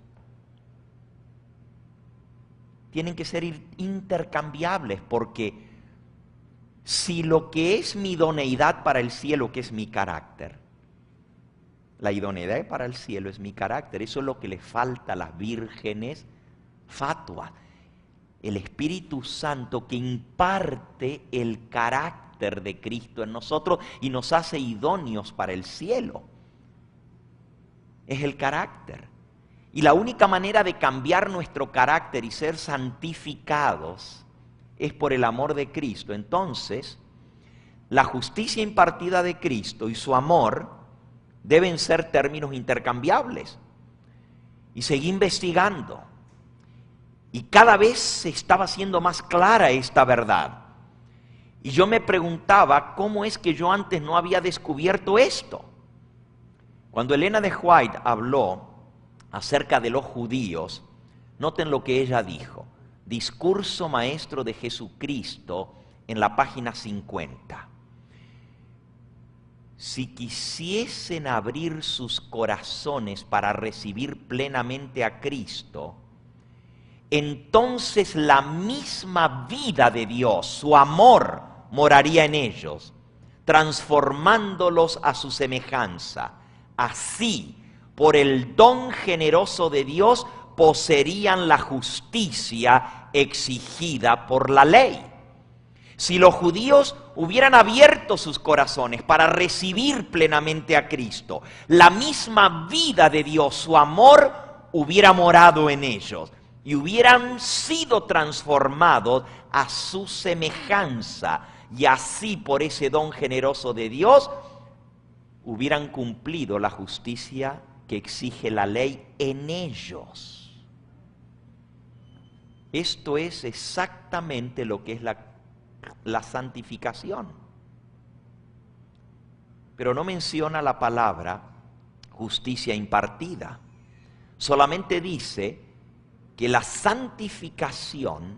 A: Tienen que ser intercambiables, porque si lo que es mi idoneidad para el cielo, que es mi carácter, la idoneidad para el cielo es mi carácter, eso es lo que le falta a las vírgenes fatuas. El Espíritu Santo que imparte el carácter de Cristo en nosotros y nos hace idóneos para el cielo. Es el carácter. Y la única manera de cambiar nuestro carácter y ser santificados es por el amor de Cristo. Entonces, la justicia impartida de Cristo y su amor deben ser términos intercambiables. Y seguí investigando. Y cada vez se estaba haciendo más clara esta verdad. Y yo me preguntaba, ¿cómo es que yo antes no había descubierto esto? Cuando Elena de White habló acerca de los judíos, noten lo que ella dijo. Discurso maestro de Jesucristo en la página 50. Si quisiesen abrir sus corazones para recibir plenamente a Cristo, entonces la misma vida de Dios, su amor, moraría en ellos, transformándolos a su semejanza. Así, por el don generoso de Dios, poseerían la justicia exigida por la ley. Si los judíos hubieran abierto sus corazones para recibir plenamente a Cristo, la misma vida de Dios, su amor, hubiera morado en ellos y hubieran sido transformados a su semejanza, y así por ese don generoso de Dios hubieran cumplido la justicia que exige la ley en ellos. Esto es exactamente lo que es la santificación. Pero no menciona la palabra justicia impartida. Solamente dice que la santificación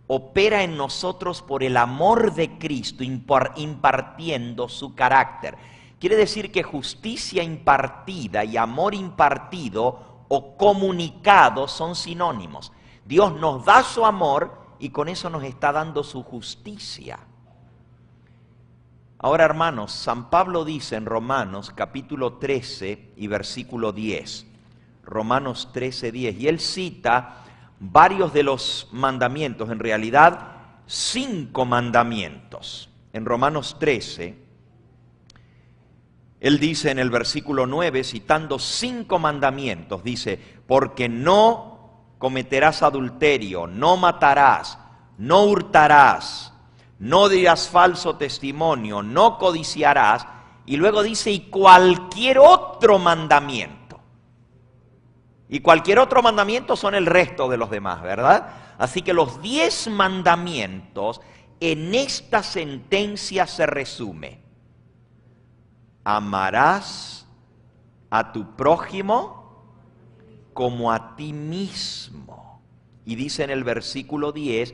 A: opera en nosotros por el amor de Cristo, impartiendo su carácter. Quiere decir que justicia impartida y amor impartido o comunicado son sinónimos. Dios nos da su amor y con eso nos está dando su justicia. Ahora, hermanos, San Pablo dice en Romanos capítulo 13 y versículo 10, Romanos 13, 10, y él cita varios de los mandamientos, en realidad 5 mandamientos. En Romanos 13, él dice en el versículo 9, citando 5 mandamientos, dice, porque no cometerás adulterio, no matarás, no hurtarás, no dirás falso testimonio, no codiciarás, y luego dice, y cualquier otro mandamiento. Y cualquier otro mandamiento son el resto de los demás, ¿verdad? Así que los 10 mandamientos en esta sentencia se resume. Amarás a tu prójimo como a ti mismo. Y dice en el versículo 10,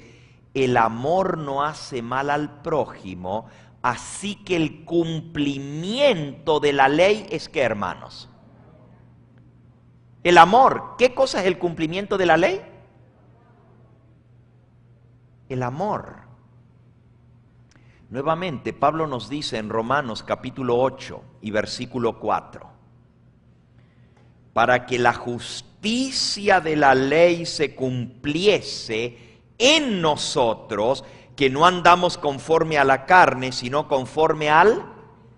A: el amor no hace mal al prójimo, así que el cumplimiento de la ley es ¿qué, hermanos? El amor, ¿qué cosa es el cumplimiento de la ley? El amor. Nuevamente, Pablo nos dice en Romanos capítulo 8 y versículo 4, para que la justicia de la ley se cumpliese en nosotros, que no andamos conforme a la carne, sino conforme al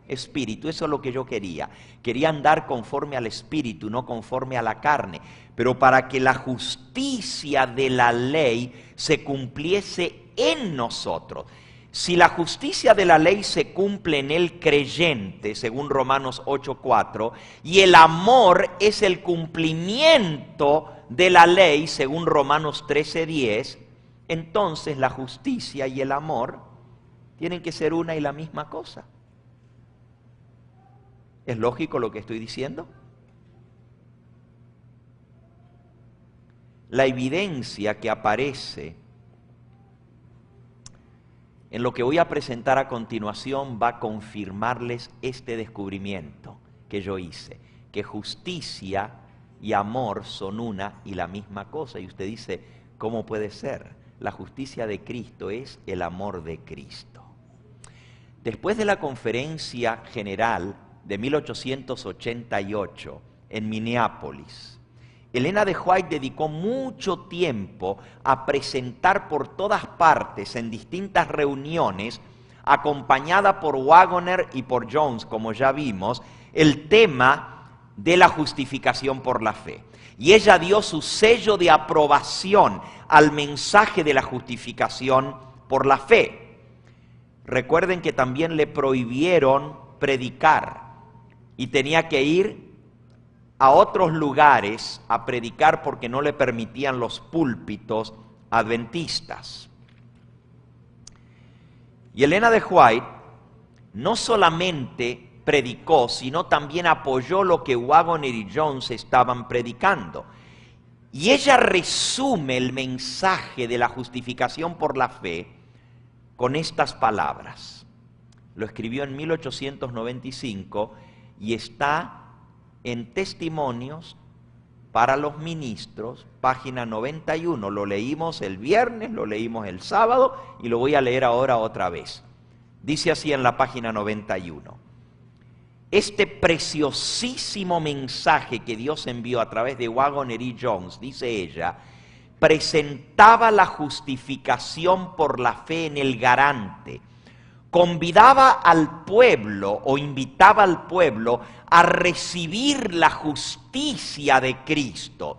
A: Espíritu. Eso es lo que yo quería. Quería andar conforme al Espíritu, no conforme a la carne. Pero para que la justicia de la ley se cumpliese en nosotros. Si la justicia de la ley se cumple en el creyente, según Romanos 8:4, y el amor es el cumplimiento de la ley, según Romanos 13:10, entonces la justicia y el amor tienen que ser una y la misma cosa. ¿Es lógico lo que estoy diciendo? La evidencia que aparece en lo que voy a presentar a continuación va a confirmarles este descubrimiento que yo hice, que justicia y amor son una y la misma cosa. Y usted dice, ¿cómo puede ser? La justicia de Cristo es el amor de Cristo. Después de la conferencia general de 1888 en Minneapolis, Elena de White dedicó mucho tiempo a presentar por todas partes, en distintas reuniones, acompañada por Waggoner y por Jones, como ya vimos, el tema de la justificación por la fe. Y ella dio su sello de aprobación al mensaje de la justificación por la fe. Recuerden que también le prohibieron predicar y tenía que ir a otros lugares a predicar porque no le permitían los púlpitos adventistas. Y Elena de White no solamente predicó, sino también apoyó lo que Waggoner y Jones estaban predicando. Y ella resume el mensaje de la justificación por la fe con estas palabras. Lo escribió en 1895 y está en Testimonios para los Ministros, página 91. Lo leímos el viernes, lo leímos el sábado y lo voy a leer ahora otra vez. Dice así en la página 91. Este preciosísimo mensaje que Dios envió a través de Waggoner y Jones, dice ella, presentaba la justificación por la fe en el garante. Convidaba al pueblo o invitaba al pueblo a recibir la justicia de Cristo.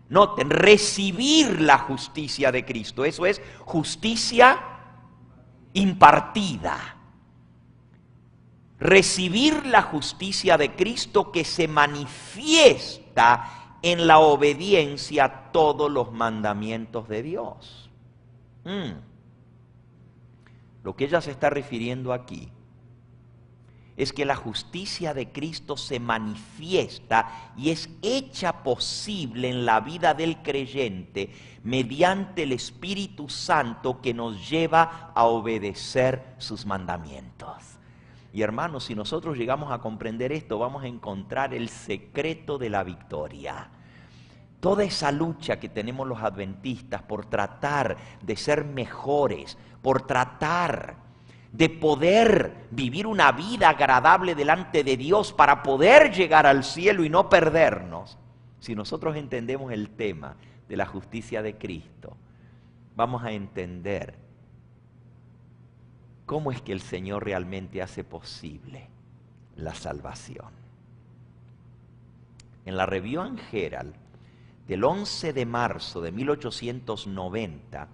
A: Noten, recibir la justicia de Cristo. Eso es justicia impartida. recibir la justicia de Cristo que se manifiesta en la obediencia a todos los mandamientos de Dios. Lo que ella se está refiriendo aquí es que la justicia de Cristo se manifiesta y es hecha posible en la vida del creyente mediante el Espíritu Santo que nos lleva a obedecer sus mandamientos. Y hermanos, si nosotros llegamos a comprender esto, vamos a encontrar el secreto de la victoria. Toda esa lucha que tenemos los adventistas por tratar de ser mejores, por tratar de poder vivir una vida agradable delante de Dios para poder llegar al cielo y no perdernos. Si nosotros entendemos el tema de la justicia de Cristo, vamos a entender cómo es que el Señor realmente hace posible la salvación. En la Review and Herald del 11 de marzo de 1890,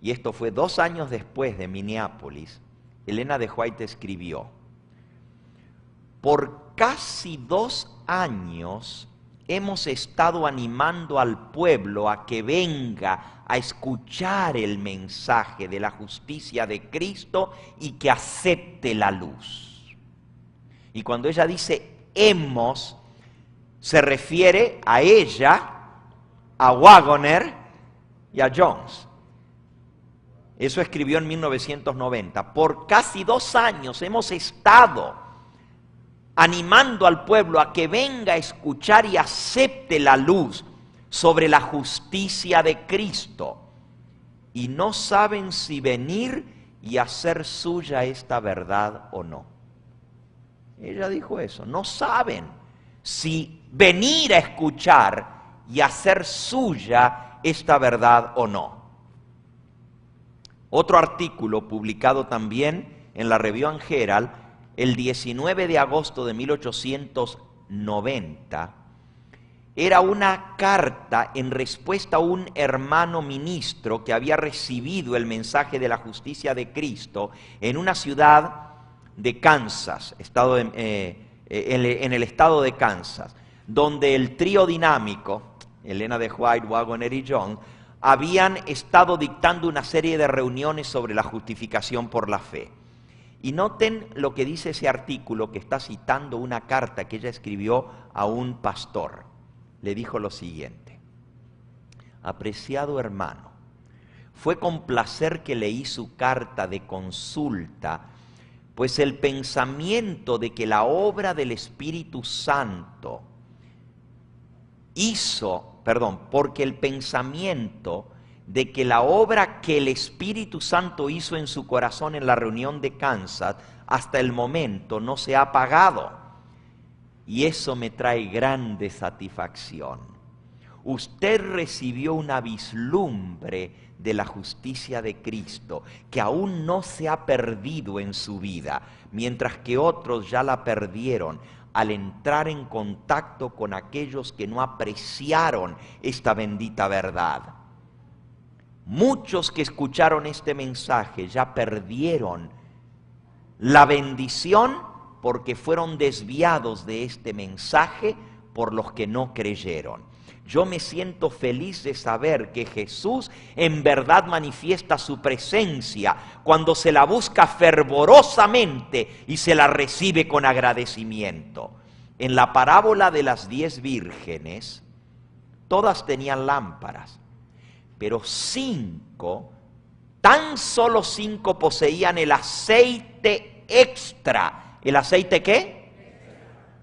A: y esto fue 2 años después de Minneapolis, Elena de White escribió: por casi 2 años hemos estado animando al pueblo a que venga a escuchar el mensaje de la justicia de Cristo y que acepte la luz. Y cuando ella dice hemos, se refiere a ella, a Waggoner y a Jones. Eso escribió en 1990. Por casi 2 años hemos estado animando al pueblo a que venga a escuchar y acepte la luz sobre la justicia de Cristo. Y no saben si venir y hacer suya esta verdad o no. Ella dijo eso. No saben si venir a escuchar y hacer suya esta verdad o no. Otro artículo publicado también en la Review and Herald el 19 de agosto de 1890 era una carta en respuesta a un hermano ministro que había recibido el mensaje de la justicia de Cristo en una ciudad de Kansas, en el estado de Kansas, donde el trío dinámico, Elena de White, Waggoner y Jones, habían estado dictando una serie de reuniones sobre la justificación por la fe. Y noten lo que dice ese artículo, que está citando una carta que ella escribió a un pastor. Le dijo lo siguiente: apreciado hermano, fue con placer que leí su carta de consulta, pues el pensamiento de que la obra del Espíritu Santo porque el pensamiento de que la obra que el Espíritu Santo hizo en su corazón en la reunión de Kansas hasta el momento no se ha apagado. Y eso me trae grande satisfacción. Usted recibió una vislumbre de la justicia de Cristo que aún no se ha perdido en su vida, mientras que otros ya la perdieron al entrar en contacto con aquellos que no apreciaron esta bendita verdad. Muchos que escucharon este mensaje ya perdieron la bendición porque fueron desviados de este mensaje por los que no creyeron. Yo me siento feliz de saber que Jesús en verdad manifiesta su presencia cuando se la busca fervorosamente y se la recibe con agradecimiento. En la parábola de las 10 vírgenes, todas tenían lámparas, pero 5, tan solo 5 poseían el aceite extra. ¿El aceite qué?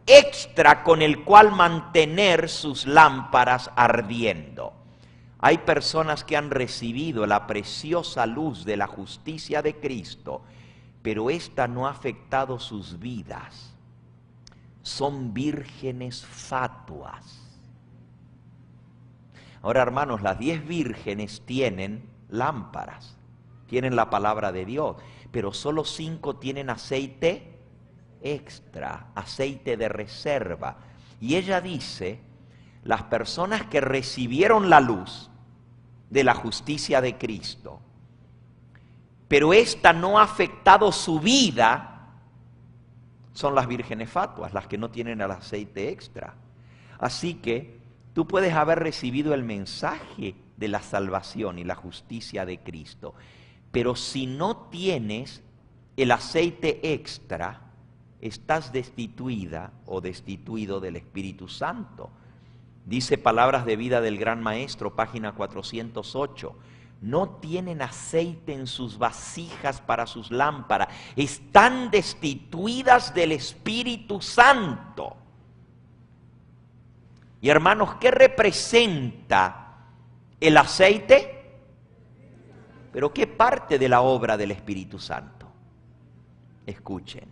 A: Extra con el cual mantener sus lámparas ardiendo. Hay personas que han recibido la preciosa luz de la justicia de Cristo, pero esta no ha afectado sus vidas. Son vírgenes fatuas. Ahora, hermanos, las 10 vírgenes tienen lámparas, tienen la palabra de Dios, pero solo 5 tienen aceite extra, aceite de reserva. Y ella dice, las personas que recibieron la luz de la justicia de Cristo, pero esta no ha afectado su vida, son las vírgenes fatuas, las que no tienen el aceite extra. Así que tú puedes haber recibido el mensaje de la salvación y la justicia de Cristo, pero si no tienes el aceite extra, estás destituida o destituido del Espíritu Santo. Dice Palabras de Vida del Gran Maestro, página 408. No tienen aceite en sus vasijas para sus lámparas. Están destituidas del Espíritu Santo. Y hermanos, ¿qué representa el aceite? Pero ¿qué parte de la obra del Espíritu Santo? Escuchen.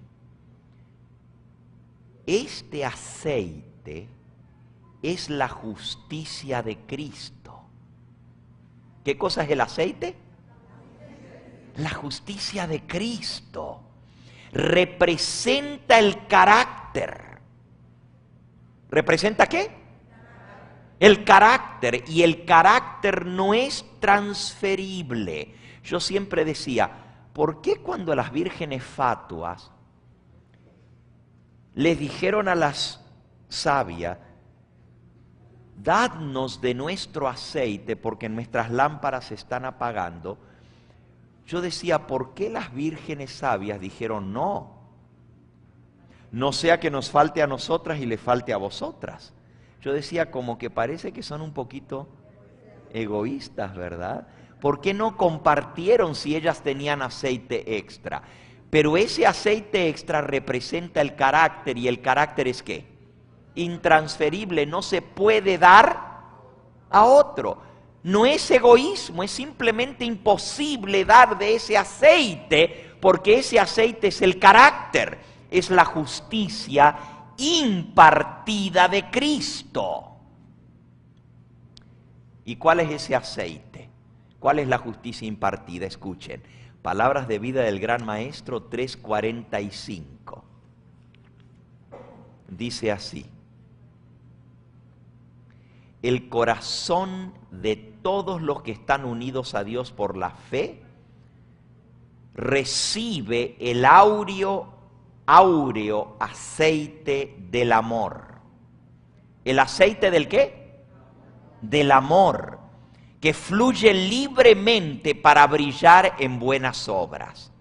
A: Este aceite es la justicia de Cristo. ¿Qué cosa es el aceite? La justicia de Cristo. Representa el carácter. ¿Representa qué? El carácter. Y el carácter no es transferible. Yo siempre decía, ¿por qué cuando las vírgenes fatuas les dijeron a las sabias, dadnos de nuestro aceite porque nuestras lámparas se están apagando? Yo decía, ¿por qué las vírgenes sabias dijeron no? No sea que nos falte a nosotras y le falte a vosotras. Yo decía, como que parece que son un poquito egoístas, ¿verdad? ¿Por qué no compartieron si ellas tenían aceite extra? Pero ese aceite extra representa el carácter, y el carácter es ¿qué? Intransferible, no se puede dar a otro. No es egoísmo, es simplemente imposible dar de ese aceite, porque ese aceite es el carácter, es la justicia impartida de Cristo. ¿Y cuál es ese aceite? ¿Cuál es la justicia impartida? Escuchen, Palabras de Vida del Gran Maestro 3:45. Dice así: el corazón de todos los que están unidos a Dios por la fe recibe el áureo aceite del amor. ¿El aceite del qué? Del amor, que fluye libremente para brillar en buenas obras,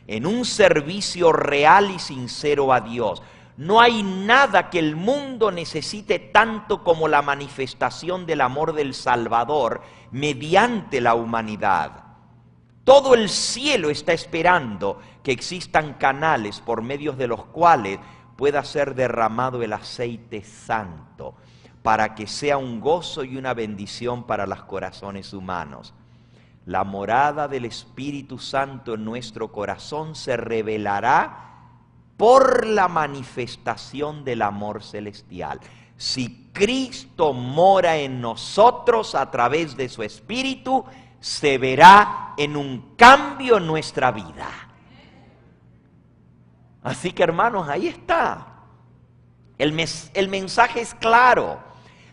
A: en un servicio real y sincero a Dios. No hay nada que el mundo necesite tanto como la manifestación del amor del Salvador mediante la humanidad. Todo el cielo está esperando que existan canales por medio de los cuales pueda ser derramado el aceite santo, para que sea un gozo y una bendición para los corazones humanos. La morada del Espíritu Santo en nuestro corazón se revelará por la manifestación del amor celestial. Si Cristo mora en nosotros a través de su Espíritu, se verá en un cambio en nuestra vida. Así que hermanos, ahí está. El mensaje es claro.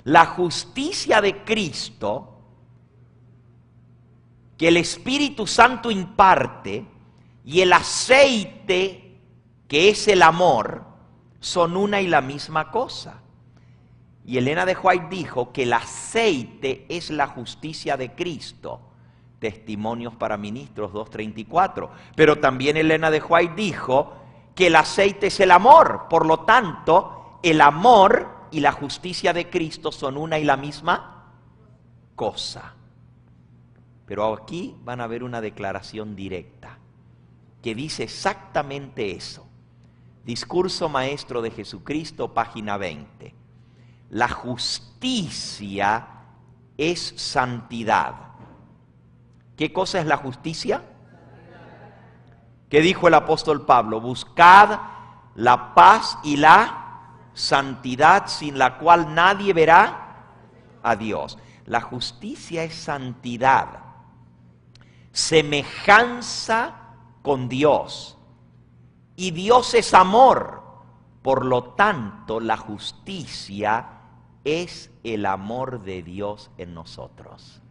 A: La justicia de Cristo que el Espíritu Santo imparte y el aceite que es el amor son una y la misma cosa. Y Elena de White dijo que el aceite es la justicia de Cristo. Testimonios para Ministros 2:34. Pero también Elena de White dijo que el aceite es el amor. Por lo tanto, el amor y la justicia de Cristo son una y la misma cosa. Pero aquí van a ver una declaración directa que dice exactamente eso. Discurso Maestro de Jesucristo, página 20. La justicia es santidad. ¿Qué cosa es la justicia? ¿Qué dijo el apóstol Pablo? Buscad la paz y la santidad, sin la cual nadie verá a Dios. La justicia es santidad, semejanza con Dios. Y Dios es amor. Por lo tanto, la justicia es el amor de Dios en nosotros.